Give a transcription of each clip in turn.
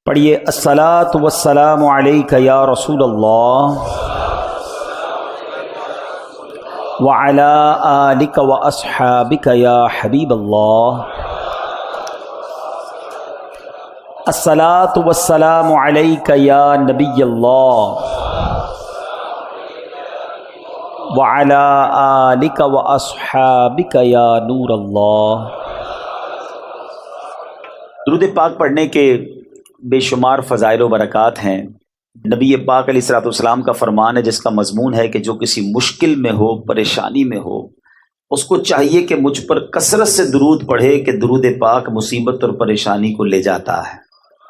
پڑھیے الصلاۃ والسلام علیک یا رسول اللہ وعلی آلک واصحابک یا حبیب اللہ۔ الصلاۃ والسلام علیک یا نبی اللہ وعلی آلک واصحابک یا نور اللہ۔ درود پاک پڑھنے کے بے شمار فضائل و برکات ہیں۔ نبی پاک علیہ الصلوۃ والسلام کا فرمان ہے جس کا مضمون ہے کہ جو کسی مشکل میں ہو، پریشانی میں ہو، اس کو چاہیے کہ مجھ پر کثرت سے درود پڑھے کہ درود پاک مصیبت اور پریشانی کو لے جاتا ہے۔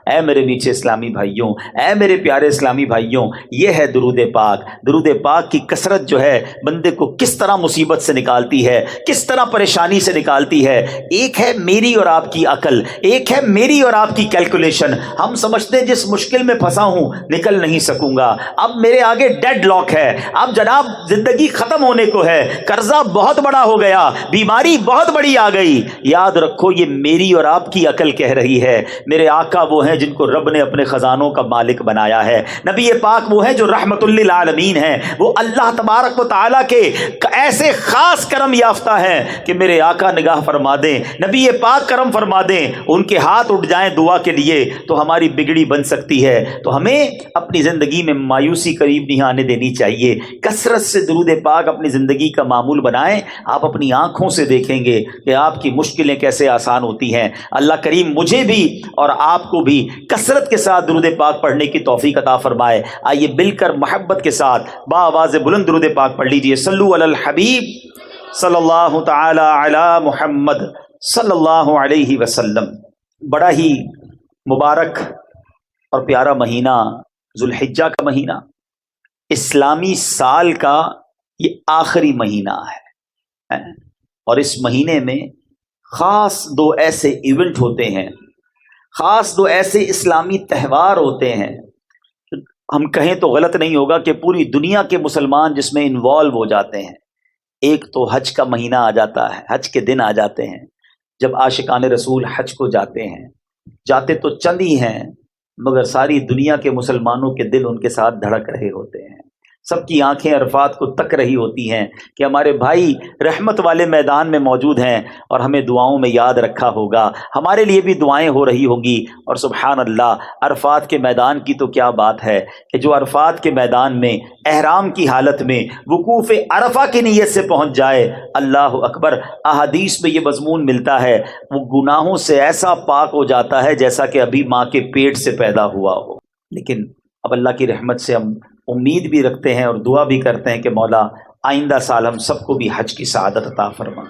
اے میرے میٹھے اسلامی بھائیوں، اے میرے پیارے اسلامی بھائیوں، یہ ہے درود پاک۔ درود پاک کی کثرت جو ہے بندے کو کس طرح مصیبت سے نکالتی ہے، کس طرح پریشانی سے نکالتی ہے۔ ایک ہے میری اور آپ کی عقل، ایک ہے میری اور آپ کی کیلکولیشن۔ ہم سمجھتے ہیں جس مشکل میں پھنسا ہوں نکل نہیں سکوں گا، اب میرے آگے ڈیڈ لاک ہے، اب جناب زندگی ختم ہونے کو ہے، قرضہ بہت بڑا ہو گیا، بیماری بہت بڑی آ گئی۔ یاد رکھو یہ میری اور آپ کی عقل کہہ رہی ہے۔ میرے آقا وہ ہیں جن کو رب نے اپنے خزانوں کا مالک بنایا ہے۔ نبی پاک وہ ہیں جو رحمت للعالمین ہیں، وہ اللہ تبارک و تعالیٰ کے ایسے خاص کرم یافتہ ہیں کہ میرے آقا نگاہ فرما دیں، نبی پاک کرم فرما دیں، ان کے ہاتھ اٹھ جائیں دعا کے لیے تو ہماری بگڑی بن سکتی ہے۔ تو ہمیں اپنی زندگی میں مایوسی قریب نہیں آنے دینی چاہیے۔ کثرت سے درود پاک اپنی زندگی کا معمول بنائیں، آپ اپنی آنکھوں سے دیکھیں گے کہ آپ کی مشکلیں کیسے آسان ہوتی ہیں۔ اللہ کریم مجھے بھی اور آپ کو بھی کثرت کے ساتھ درود پاک پڑھنے کی توفیق عطا فرمائے۔ آئیے مل کر محبت کے ساتھ بآواز بلند درود پاک پڑھ لیجئے۔ صلو علی الحبیب صلی اللہ تعالی علی محمد صلی اللہ علیہ وسلم۔ بڑا ہی مبارک اور پیارا مہینہ ذوالحجہ کا مہینہ، اسلامی سال کا یہ آخری مہینہ ہے، اور اس مہینے میں خاص دو ایسے ایونٹ ہوتے ہیں، خاص دو ایسے اسلامی تہوار ہوتے ہیں، ہم کہیں تو غلط نہیں ہوگا کہ پوری دنیا کے مسلمان جس میں انوالو ہو جاتے ہیں۔ ایک تو حج کا مہینہ آ جاتا ہے، حج کے دن آ جاتے ہیں جب عاشقان رسول حج کو جاتے ہیں۔ جاتے تو چند ہی ہیں مگر ساری دنیا کے مسلمانوں کے دل ان کے ساتھ دھڑک رہے ہوتے ہیں، سب کی آنکھیں عرفات کو تک رہی ہوتی ہیں کہ ہمارے بھائی رحمت والے میدان میں موجود ہیں اور ہمیں دعاؤں میں یاد رکھا ہوگا، ہمارے لیے بھی دعائیں ہو رہی ہوں گی۔ اور سبحان اللہ، عرفات کے میدان کی تو کیا بات ہے کہ جو عرفات کے میدان میں احرام کی حالت میں وقوف عرفہ کی نیت سے پہنچ جائے، اللہ اکبر، احادیث میں یہ مضمون ملتا ہے وہ گناہوں سے ایسا پاک ہو جاتا ہے جیسا کہ ابھی ماں کے پیٹ سے پیدا ہوا ہو۔ لیکن اب اللہ کی رحمت سے ہم امید بھی رکھتے ہیں اور دعا بھی کرتے ہیں کہ مولا آئندہ سال ہم سب کو بھی حج کی سعادت عطا فرما۔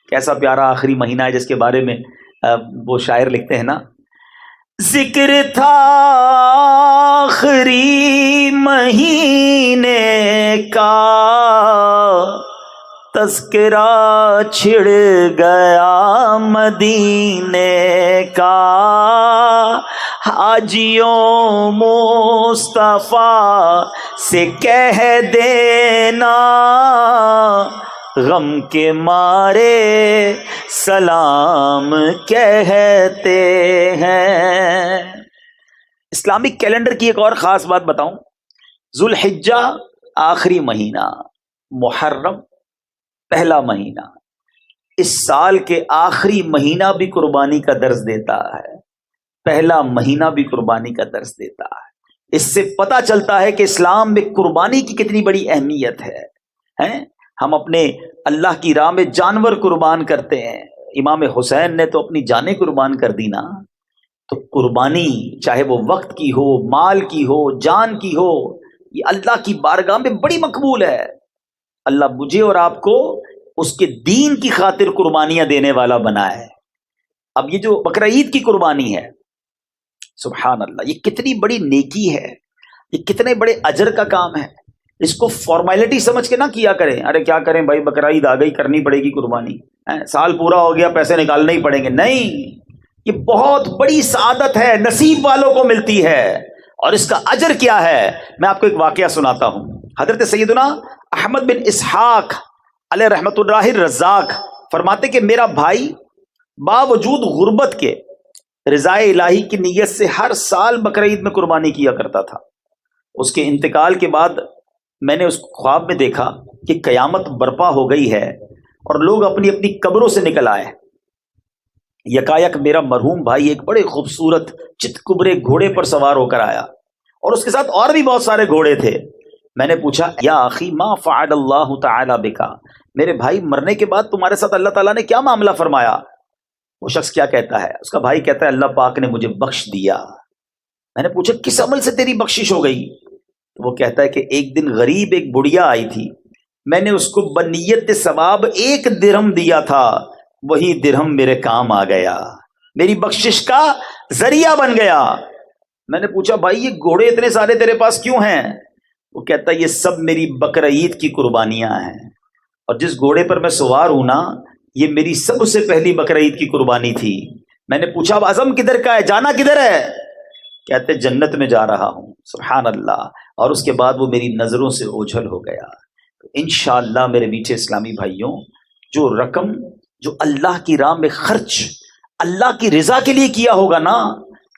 کیسا پیارا آخری مہینہ ہے جس کے بارے میں وہ شاعر لکھتے ہیں نا، ذکر تھا آخری مہینے کا، تذکرہ چھڑ گیا مدینے کا، حاجیوں مصطفیٰ سے کہہ دینا، غم کے مارے سلام کہتے ہیں۔ اسلامک کیلنڈر کی ایک اور خاص بات بتاؤں، ذوالحجہ آخری مہینہ، محرم پہلا مہینہ، اس سال کے آخری مہینہ بھی قربانی کا درس دیتا ہے، پہلا مہینہ بھی قربانی کا درس دیتا ہے۔ اس سے پتہ چلتا ہے کہ اسلام میں قربانی کی کتنی بڑی اہمیت ہے۔ ہم اپنے اللہ کی راہ میں جانور قربان کرتے ہیں، امام حسین نے تو اپنی جانیں قربان کر دی نا۔ تو قربانی چاہے وہ وقت کی ہو، مال کی ہو، جان کی ہو، یہ اللہ کی بارگاہ میں بڑی مقبول ہے۔ اللہ مجھے اور آپ کو اس کے دین کی خاطر قربانیاں دینے والا بنا ہے۔ اب یہ جو بقرہ عید کی قربانی ہے، سبحان اللہ، یہ کتنی بڑی نیکی ہے، یہ کتنے بڑے اجر کا کام ہے۔ اس کو فارمیلٹی سمجھ کے نہ کیا کریں، ارے کیا کریں بھائی، بقرہ عید آ گئی کرنی پڑے گی قربانی، سال پورا ہو گیا پیسے نکالنے ہی پڑیں گے۔ نہیں، یہ بہت بڑی سعادت ہے، نصیب والوں کو ملتی ہے۔ اور اس کا اجر کیا ہے، میں آپ کو ایک واقعہ سناتا ہوں۔ حضرت سیدنا احمد بن اسحاق علیہ رحمت اللہ الرزاق فرماتے کہ میرا بھائی باوجود غربت کے رضا الہی کی نیت سے ہر سال بقرعید میں قربانی کیا کرتا تھا۔ اس کے انتقال کے بعد میں نے اس خواب میں دیکھا کہ قیامت برپا ہو گئی ہے اور لوگ اپنی اپنی قبروں سے نکل آئے۔ یکایک میرا مرحوم بھائی ایک بڑے خوبصورت چت کبرے گھوڑے پر سوار ہو کر آیا اور اس کے ساتھ اور بھی بہت سارے گھوڑے تھے۔ میں نے پوچھا یا اخی ما فعل اللہ تعالی بکا، میرے بھائی مرنے کے بعد تمہارے ساتھ اللہ تعالیٰ نے کیا معاملہ فرمایا؟ وہ شخص کیا کہتا ہے؟ اس کا بھائی کہتا ہے اللہ پاک نے مجھے بخش دیا۔ میں نے پوچھا کس عمل سے تیری بخشش ہو گئی؟ تو وہ کہتا ہے کہ ایک دن غریب ایک بڑھیا آئی تھی، میں نے اس کو بنیت ثواب 1 درہم دیا تھا، وہی درہم میرے کام آ گیا، میری بخشش کا ذریعہ بن گیا۔ میں نے پوچھا بھائی یہ گھوڑے اتنے سارے تیرے پاس کیوں ہیں؟ وہ کہتا ہے یہ سب میری بقرعید کی قربانیاں ہیں، اور جس گھوڑے پر میں سوار ہوں نا یہ میری سب سے پہلی بقرعید کی قربانی تھی۔ میں نے پوچھا اب عزم کدھر کا ہے، جانا کدھر ہے؟ کہتے جنت میں جا رہا ہوں۔ سبحان اللہ۔ اور اس کے بعد وہ میری نظروں سے اوجھل ہو گیا۔ تو انشاءاللہ میرے میٹھے اسلامی بھائیوں، جو رقم جو اللہ کی راہ میں خرچ اللہ کی رضا کے لیے کیا ہوگا نا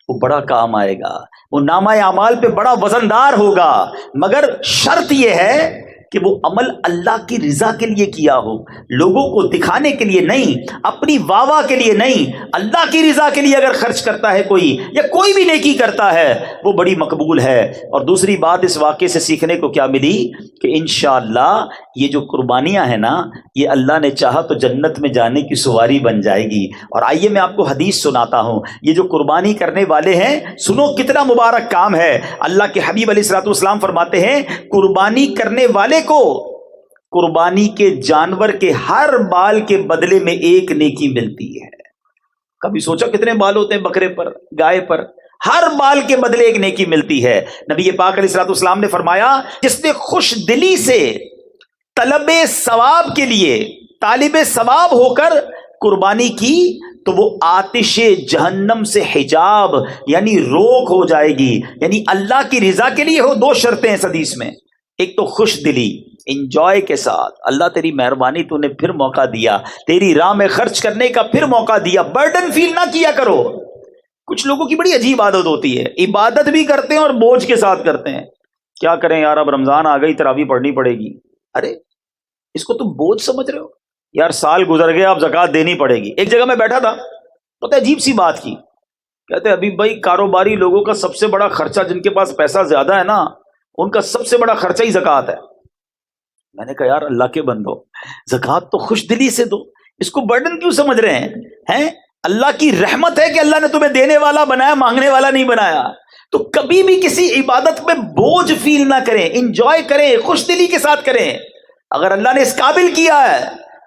وہ بڑا کام آئے گا، وہ نامہ اعمال پہ بڑا وزندار ہوگا، مگر شرط یہ ہے کہ وہ عمل اللہ کی رضا کے لیے کیا ہو، لوگوں کو دکھانے کے لیے نہیں، اپنی واہ کے لیے نہیں، اللہ کی رضا کے لیے اگر خرچ کرتا ہے کوئی یا کوئی بھی نیکی کرتا ہے وہ بڑی مقبول ہے۔ اور دوسری بات اس واقعے سے سیکھنے کو کیا ملی کہ انشاءاللہ یہ جو قربانیاں ہیں نا یہ اللہ نے چاہا تو جنت میں جانے کی سواری بن جائے گی۔ اور آئیے میں آپ کو حدیث سناتا ہوں، یہ جو قربانی کرنے والے ہیں سنو کتنا مبارک کام ہے۔ اللہ کے حبیب علیہ الصلوۃ والسلام فرماتے ہیں قربانی کرنے والے کو قربانی کے جانور کے ہر بال کے بدلے میں 1 نیکی ملتی ہے۔ کبھی سوچا کتنے بال ہوتے ہیں بکرے پر، گائے پر؟ ہر بال کے بدلے 1 نیکی ملتی ہے۔ نبی پاک علیہ الصلوۃ والسلام نے فرمایا جس نے خوش دلی سے طلب ثواب کے لیے طالب ثواب ہو کر قربانی کی تو وہ آتش جہنم سے حجاب یعنی روک ہو جائے گی۔ یعنی اللہ کی رضا کے لیے ہو 2 شرطیں اس حدیث میں، ایک تو خوش دلی، انجوائے کے ساتھ، اللہ تیری مہربانی تو نے پھر موقع دیا، تیری راہ میں خرچ کرنے کا پھر موقع دیا، برڈن فیل نہ کیا کرو۔ کچھ لوگوں کی بڑی عجیب عادت ہوتی ہے، عبادت بھی کرتے ہیں اور بوجھ کے ساتھ کرتے ہیں۔ کیا کریں یار اب رمضان آ گئی تراویح پڑھنی پڑے گی۔ ارے اس کو تم بوجھ سمجھ رہے ہو؟ یار سال گزر گیا اب زکوٰۃ دینی پڑے گی۔ ایک جگہ میں بیٹھا تھا، پتہ عجیب سی بات کی، کہتے ابھی بھائی کاروباری لوگوں کا سب سے بڑا خرچہ، جن کے پاس پیسہ زیادہ ہے نا ان کا سب سے بڑا خرچہ ہی زکوٰۃ ہے۔ میں نے کہا یار اللہ کے بندو زکوٰۃ تو خوش دلی سے دو، اس کو برڈن کیوں سمجھ رہے ہیں؟ اللہ کی رحمت ہے کہ اللہ نے تمہیں دینے والا بنایا، مانگنے والا نہیں بنایا۔ تو کبھی بھی کسی عبادت میں بوجھ فیل نہ کریں، انجوائے کریں، خوش دلی کے ساتھ کریں۔ اگر اللہ نے اس قابل کیا ہے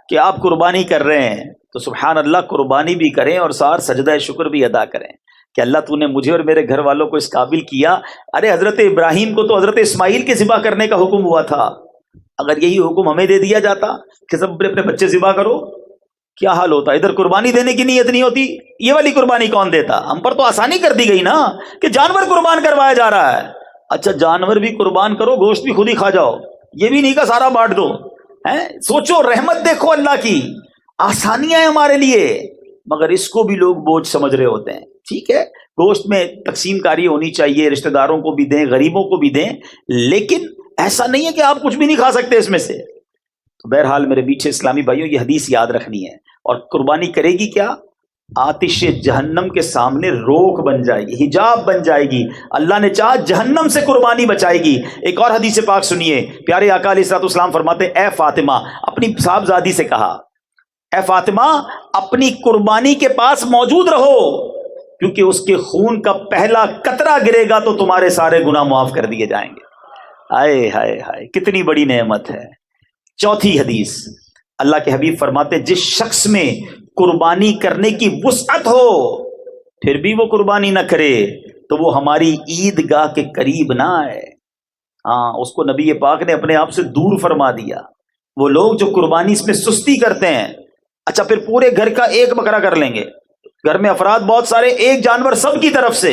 کہ آپ قربانی کر رہے ہیں تو سبحان اللہ قربانی بھی کریں اور ساتھ سجدہ شکر بھی ادا کریں کہ اللہ تو نے مجھے اور میرے گھر والوں کو اس قابل کیا۔ ارے حضرت ابراہیم کو تو حضرت اسماعیل کے ذبح کرنے کا حکم ہوا تھا، اگر یہی حکم ہمیں دے دیا جاتا کہ سب اپنے بچے ذبح کرو، کیا حال ہوتا؟ ادھر قربانی دینے کی نیت نہیں ہوتی، یہ والی قربانی کون دیتا؟ ہم پر تو آسانی کر دی گئی نا کہ جانور قربان کروایا جا رہا ہے۔ اچھا جانور بھی قربان کرو، گوشت بھی خود ہی کھا جاؤ، یہ بھی نہیں کا سارا بانٹ دو۔ سوچو رحمت دیکھو اللہ کی، آسانیاں ہیں ہمارے لیے، مگر اس کو بھی لوگ بوجھ سمجھ رہے ہوتے ہیں۔ ٹھیک ہے گوشت میں تقسیم کاری ہونی چاہیے، رشتہ داروں کو بھی دیں، غریبوں کو بھی دیں، لیکن ایسا نہیں ہے کہ آپ کچھ بھی نہیں کھا سکتے اس میں سے۔ تو بہرحال میرے میٹھے اسلامی بھائیوں یہ حدیث یاد رکھنی ہے، اور قربانی کرے گی کیا؟ آتش جہنم کے سامنے روک بن جائے گی، حجاب بن جائے گی۔ اللہ نے چاہا جہنم سے قربانی بچائے گی۔ ایک اور حدیث پاک سنیے، پیارے آقا علیہ الصلوۃ والسلام فرماتے اے فاطمہ، اپنی صاحبزادی سے کہا اے فاطمہ اپنی قربانی کے پاس موجود رہو، کیونکہ اس کے خون کا پہلا قطرہ گرے گا تو تمہارے سارے گناہ معاف کر دیے جائیں گے۔ ہائے ہائے ہائے کتنی بڑی نعمت ہے۔ چوتھی حدیث، اللہ کے حبیب فرماتے جس شخص میں قربانی کرنے کی وسعت ہو پھر بھی وہ قربانی نہ کرے تو وہ ہماری عیدگاہ کے قریب نہ آئے۔ ہاں اس کو نبی پاک نے اپنے آپ سے دور فرما دیا۔ وہ لوگ جو قربانی اس میں سستی کرتے ہیں، اچھا پھر پورے گھر کا ایک بکرا کر لیں گے، گھر میں افراد بہت سارے، ایک جانور سب کی طرف سے،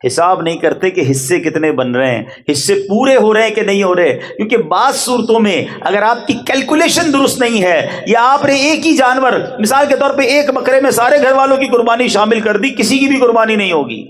حساب نہیں کرتے کہ حصے کتنے بن رہے ہیں، حصے پورے ہو رہے ہیں کہ نہیں ہو رہے، کیونکہ بعض صورتوں میں اگر آپ کی کیلکولیشن درست نہیں ہے، یا آپ نے ایک ہی جانور، مثال کے طور پہ ایک بکرے میں سارے گھر والوں کی قربانی شامل کر دی، کسی کی بھی قربانی نہیں ہوگی۔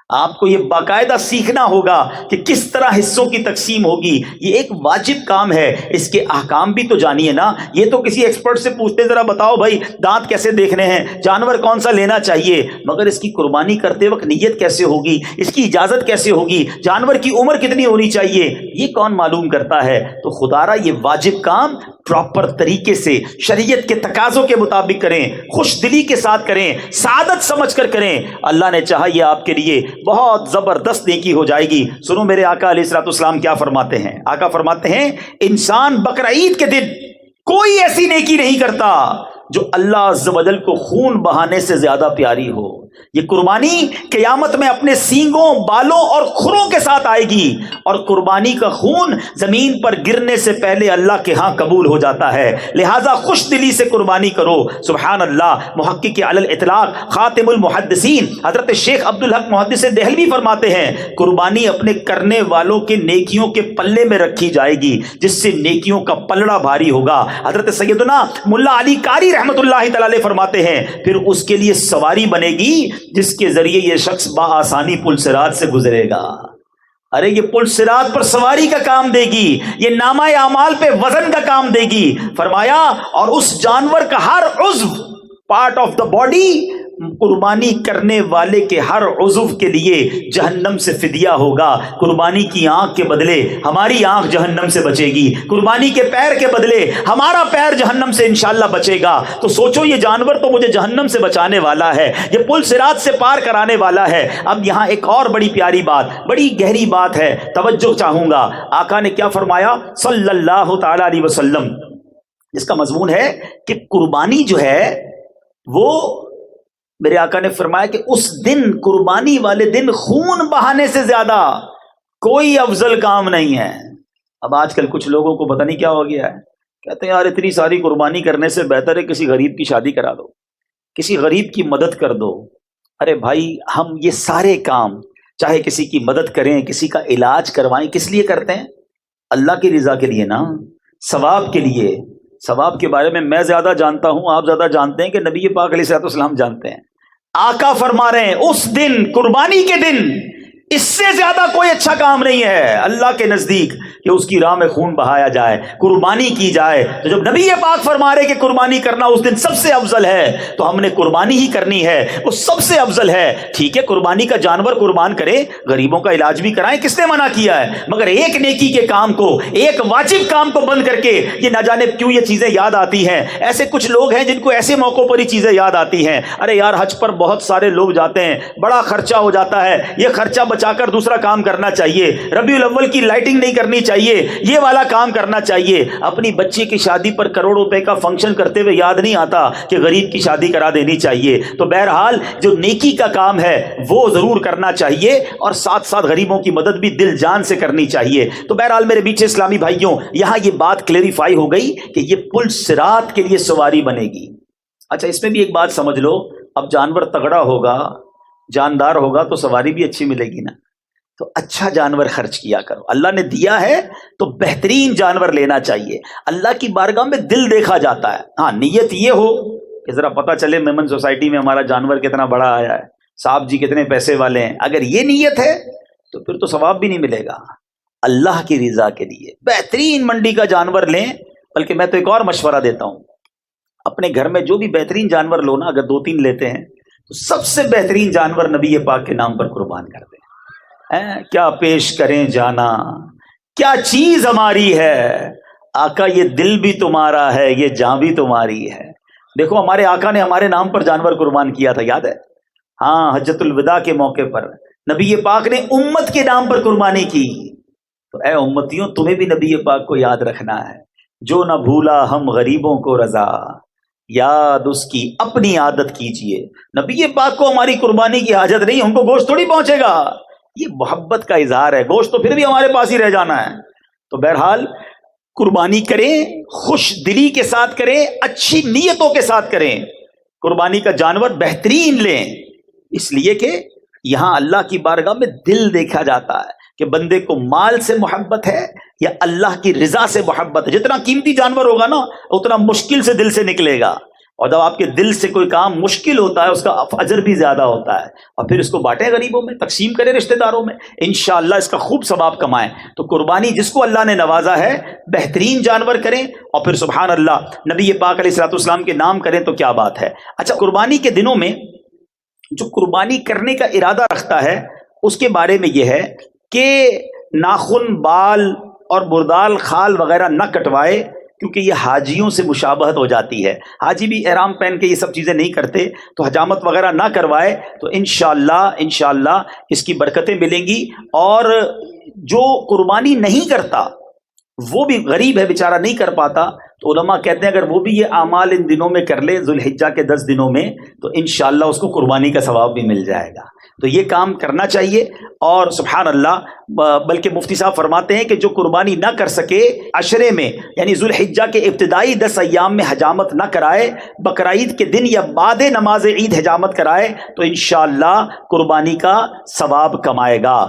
آپ کو یہ باقاعدہ سیکھنا ہوگا کہ کس طرح حصوں کی تقسیم ہوگی، یہ ایک واجب کام ہے۔ اس کے احکام بھی تو جانیے نا، یہ تو کسی ایکسپرٹ سے پوچھتے ذرا بتاؤ بھائی دانت کیسے دیکھنے ہیں، جانور کون سا لینا چاہیے، مگر اس کی قربانی کرتے وقت نیت کیسے ہوگی، اس کی اجازت کیسے ہوگی، جانور کی عمر کتنی ہونی چاہیے، یہ کون معلوم کرتا ہے؟ تو خدارا یہ واجب کام پراپر طریقے سے شریعت کے تقاضوں کے مطابق کریں، خوش دلی کے ساتھ کریں، سعادت سمجھ کر کریں، اللہ نے چاہا یہ آپ کے لیے بہت زبردست نیکی ہو جائے گی۔ سنو میرے آقا علیہ الصلوۃ والسلام کیا فرماتے ہیں۔ آقا فرماتے ہیں انسان بقرعید کے دن کوئی ایسی نیکی نہیں کرتا جو اللہ عز و جل کو خون بہانے سے زیادہ پیاری ہو۔ یہ قربانی قیامت میں اپنے سینگوں، بالوں اور کھروں کے ساتھ آئے گی، اور قربانی کا خون زمین پر گرنے سے پہلے اللہ کے ہاں قبول ہو جاتا ہے، لہذا خوش دلی سے قربانی کرو۔ سبحان اللہ۔ محقق علی الاطلاق خاتم المحدثین حضرت شیخ عبدالحق محدث دہلوی فرماتے ہیں قربانی اپنے کرنے والوں کے نیکیوں کے پلے میں رکھی جائے گی، جس سے نیکیوں کا پلڑا بھاری ہوگا۔ حضرت سیدنا ملا علی قاری رحمۃ اللہ تعالی علیہ فرماتے ہیں پھر اس کے لیے سواری بنے گی جس کے ذریعے یہ شخص بآسانی پل صراط سے گزرے گا۔ ارے یہ پل صراط پر سواری کا کام دے گی، یہ نامہ اعمال پہ وزن کا کام دے گی۔ فرمایا اور اس جانور کا ہر عضو، پارٹ آف دا باڈی، قربانی کرنے والے کے ہر عضو کے لیے جہنم سے فدیہ ہوگا۔ قربانی کی آنکھ کے بدلے ہماری آنکھ جہنم سے بچے گی، قربانی کے پیر کے بدلے ہمارا پیر جہنم سے انشاءاللہ بچے گا۔ تو سوچو یہ جانور تو مجھے جہنم سے بچانے والا ہے، یہ پل صراط سے پار کرانے والا ہے۔ اب یہاں ایک اور بڑی پیاری بات، بڑی گہری بات ہے، توجہ چاہوں گا۔ آقا نے کیا فرمایا صلی اللہ تعالی علیہ وسلم، جس کا مضمون ہے کہ قربانی جو ہے وہ، میرے آقا نے فرمایا کہ اس دن، قربانی والے دن، خون بہانے سے زیادہ کوئی افضل کام نہیں ہے۔ اب آج کل کچھ لوگوں کو پتہ نہیں کیا ہو گیا ہے، کہتے ہیں یار اتنی ساری قربانی کرنے سے بہتر ہے کسی غریب کی شادی کرا دو، کسی غریب کی مدد کر دو۔ ارے بھائی ہم یہ سارے کام، چاہے کسی کی مدد کریں، کسی کا علاج کروائیں، کس لیے کرتے ہیں؟ اللہ کی رضا کے لیے نا، ثواب کے لیے۔ ثواب کے بارے میں زیادہ جانتا ہوں، آپ زیادہ جانتے ہیں کہ نبی پاک علیہ الصلوۃ والسلام جانتے ہیں۔ آقا فرما رہے ہیں اس دن، قربانی کے دن، اس سے زیادہ کوئی اچھا کام نہیں ہے اللہ کے نزدیک کہ اس کی راہ میں خون بہایا جائے، قربانی کی جائے۔ تو جب نبی پاک فرما رہے کہ قربانی کرنا اس دن سب سے افضل ہے، تو ہم نے قربانی ہی کرنی ہے، وہ سب سے افضل ہے۔ ٹھیک ہے قربانی کا جانور قربان کریں، غریبوں کا علاج بھی کرائیں، کس نے منع کیا ہے؟ مگر ایک نیکی کے کام کو، ایک واجب کام کو بند کر کے یہ نہ جانے کیوں یہ چیزیں یاد آتی ہیں۔ ایسے کچھ لوگ ہیں جن کو ایسے موقعوں پر ہی چیزیں یاد آتی ہیں۔ ارے یار حج پر بہت سارے لوگ جاتے ہیں، بڑا خرچہ ہو جاتا ہے، یہ خرچہ بچا کر دوسرا کام کرنا چاہیے، ربیع الاول کی لائٹنگ نہیں کرنی چاہیے، یہ والا کام کرنا چاہیے۔ اپنی بچی کی شادی پر کروڑ روپے کا فنکشن کرتے ہوئے یاد نہیں آتا کہ غریب کی شادی کرا دینی چاہیے۔ تو بہرحال جو نیکی کا کام ہے وہ ضرور کرنا چاہیے، اور ساتھ ساتھ غریبوں کی مدد بھی دل جان سے کرنی چاہیے۔ تو بہرحال میرے بیچ اسلامی بھائیوں، یہاں یہ بات کلیریفائی ہو گئی کہ یہ پل صراط کے لیے سواری بنے گی۔ اچھا اس میں بھی ایک بات سمجھ لو، اب جانور تگڑا ہوگا، جاندار ہوگا تو سواری بھی اچھی ملے گی نا۔ تو اچھا جانور خرچ کیا کرو، اللہ نے دیا ہے تو بہترین جانور لینا چاہیے۔ اللہ کی بارگاہ میں دل دیکھا جاتا ہے۔ ہاں نیت یہ ہو کہ ذرا پتہ چلے میمن سوسائٹی میں ہمارا جانور کتنا بڑا آیا ہے، صاحب جی کتنے پیسے والے ہیں، اگر یہ نیت ہے تو پھر تو ثواب بھی نہیں ملے گا۔ اللہ کی رضا کے لیے بہترین منڈی کا جانور لیں۔ بلکہ میں تو ایک اور مشورہ دیتا ہوں، اپنے گھر میں جو بھی بہترین جانور لو نا، اگر 2-3 لیتے ہیں تو سب سے بہترین جانور نبی پاک کے نام پر قربان کر دیں۔ کیا پیش کریں جانا، کیا چیز ہماری ہے، آقا یہ دل بھی تمہارا ہے، یہ جان بھی تمہاری ہے۔ دیکھو ہمارے آقا نے ہمارے نام پر جانور قربان کیا تھا، یاد ہے؟ ہاں حجۃ الوداع کے موقع پر نبی پاک نے امت کے نام پر قربانی کی۔ تو اے امتیوں، تمہیں بھی نبی پاک کو یاد رکھنا ہے، جو نہ بھولا ہم غریبوں کو رضا، یاد اس کی اپنی عادت کیجئے۔ نبی پاک کو ہماری قربانی کی حاجت نہیں، ہم کو گوشت تھوڑی پہنچے گا، یہ محبت کا اظہار ہے، گوشت تو پھر بھی ہمارے پاس ہی رہ جانا ہے۔ تو بہرحال قربانی کریں، خوش دلی کے ساتھ کریں، اچھی نیتوں کے ساتھ کریں، قربانی کا جانور بہترین لیں، اس لیے کہ یہاں اللہ کی بارگاہ میں دل دیکھا جاتا ہے کہ بندے کو مال سے محبت ہے یا اللہ کی رضا سے محبت ہے. جتنا قیمتی جانور ہوگا نا اتنا مشکل سے دل سے نکلے گا، اور جب آپ کے دل سے کوئی کام مشکل ہوتا ہے اس کا اجر بھی زیادہ ہوتا ہے. اور پھر اس کو بانٹیں غریبوں میں، تقسیم کریں رشتہ داروں میں، انشاءاللہ اس کا خوب ثواب کمائیں. تو قربانی جس کو اللہ نے نوازا ہے بہترین جانور کریں، اور پھر سبحان اللہ نبی پاک علیہ الصلوۃ والسلام کے نام کریں تو کیا بات ہے. اچھا، قربانی کے دنوں میں جو قربانی کرنے کا ارادہ رکھتا ہے اس کے بارے میں یہ ہے کہ ناخن، بال اور مردال خال وغیرہ نہ کٹوائے، کیونکہ یہ حاجیوں سے مشابہت ہو جاتی ہے. حاجی بھی احرام پہن کے یہ سب چیزیں نہیں کرتے، تو حجامت وغیرہ نہ کروائے تو انشاءاللہ اس کی برکتیں ملیں گی. اور جو قربانی نہیں کرتا وہ بھی غریب ہے بیچارہ، نہیں کر پاتا، تو علماء کہتے ہیں اگر وہ بھی یہ اعمال ان دنوں میں کر لے، ذوالحجہ کے 10 دنوں میں، تو انشاءاللہ اس کو قربانی کا ثواب بھی مل جائے گا. تو یہ کام کرنا چاہیے. اور سبحان اللہ، بلکہ مفتی صاحب فرماتے ہیں کہ جو قربانی نہ کر سکے عشرے میں، یعنی ذوالحجہ کے ابتدائی 10 ایام میں حجامت نہ کرائے، بقرعید کے دن یا بعد نماز عید حجامت کرائے، تو انشاءاللہ قربانی کا ثواب کمائے گا.